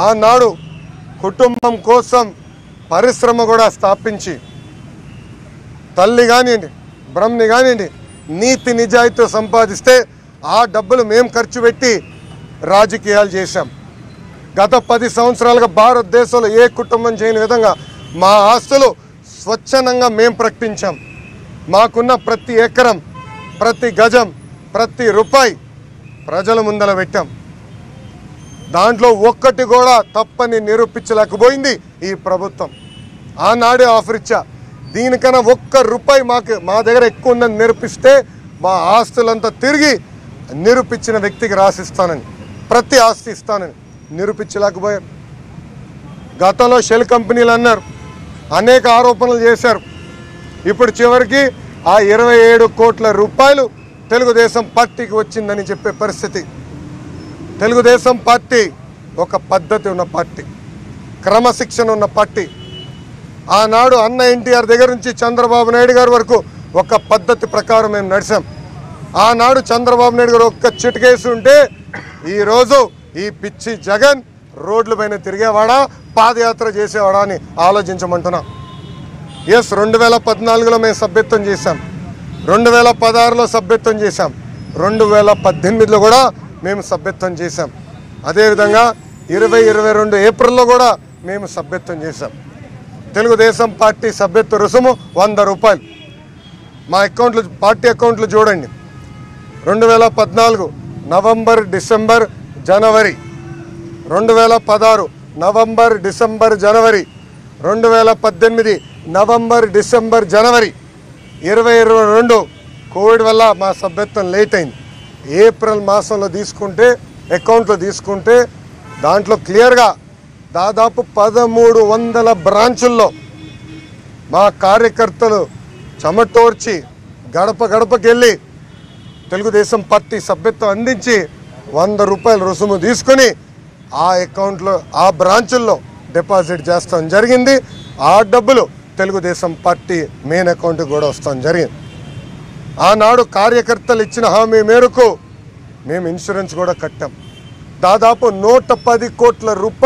ఆనాడు కుటుంబం కోసం పరిశ్రమ కూడా స్థాపించి తల్లి కానివ్వండి బ్రహ్మని కానివ్వండి నీతి నిజాయితీతో సంపాదిస్తే ఆ డబ్బులు మేము ఖర్చు పెట్టి రాజకీయాలు చేశాం. గత 10 సంవత్సరాలుగా భారతదేశంలో ఏ కుటుంబం చేయని విధంగా మా ఆస్తులు స్వచ్ఛందంగా మేము ప్రకటించాం. మాకున్న ప్రతి ఎకరం, ప్రతి గజం, ప్రతి రూపాయి ప్రజల ముందర పెట్టాం. దాంట్లో ఒక్కటి కూడా తప్పని నిరూపించలేకపోయింది ఈ ప్రభుత్వం. ఆనాడే ఆఫర్ ఇచ్చా, దీనికన్నా ఒక్క రూపాయి మా దగ్గర ఎక్కువ ఉందని నిరూపిస్తే మా ఆస్తులంతా తిరిగి నిరూపించిన వ్యక్తికి రాసిస్తానని, ప్రతి ఆస్తి ఇస్తానని నిరూపించలేకపోయారు. గతంలో షెల్ కంపెనీలు అన్నారు, అనేక ఆరోపణలు చేశారు. ఇప్పుడు చివరికి ఆ 27 కోట్ల రూపాయలు తెలుగుదేశం పార్టీకి వచ్చిందని చెప్పే పరిస్థితి. తెలుగుదేశం పార్టీ ఒక పద్ధతి ఉన్న పార్టీ, క్రమశిక్షణ ఉన్న పార్టీ. ఆనాడు అన్న ఎన్టీఆర్ దగ్గర నుంచి చంద్రబాబు నాయుడు గారి వరకు ఒక పద్ధతి ప్రకారం మేము నడిచాం. ఆనాడు చంద్రబాబు నాయుడు గారు ఒక్క చిటికేసి ఉంటే ఈరోజు ఈ పిచ్చి జగన్ రోడ్ల పైన తిరిగేవాడా, పాదయాత్ర చేసేవాడా అని ఆలోచించమంటున్నాం. 2014లో మేము సభ్యత్వం చేశాం, 2016లో సభ్యత్వం చేశాం, 2018లో కూడా మేము సభ్యత్వం చేశాం. అదేవిధంగా 2022 ఏప్రిల్లో కూడా మేము సభ్యత్వం చేశాం. తెలుగుదేశం పార్టీ సభ్యత్వ రుసుము 100 రూపాయలు. మా అకౌంట్లు, పార్టీ అకౌంట్లు చూడండి. 2014 నవంబర్, డిసెంబర్, జనవరి, 2016 నవంబర్, డిసెంబర్, జనవరి, 2018 నవంబర్, డిసెంబర్, జనవరి, 2022 కోవిడ్ వల్ల మా సభ్యత్వం లేట్ అయింది. ఏప్రిల్ మాసంలో తీసుకుంటే, అకౌంట్లో తీసుకుంటే దాంట్లో క్లియర్గా దాదాపు 1300 బ్రాంచుల్లో మా కార్యకర్తలు చెమటోర్చి గడప గడపకెళ్ళి తెలుగుదేశం పార్టీ సభ్యత్వం అందించి 100 రూపాయల రుసుము తీసుకుని ఆ అకౌంట్లో, ఆ బ్రాంచుల్లో డిపాజిట్ చేస్తాం జరిగింది. ఆ డబ్బులు తెలుగుదేశం పార్టీ మెయిన్ అకౌంట్కి కూడా వస్తాం జరిగింది. ఆనాడు కార్యకర్తలు ఇచ్చిన హామీ మేరకు మేము ఇన్సూరెన్స్ కూడా కట్టాం. దాదాపు 110 కోట్ల రూపాయలు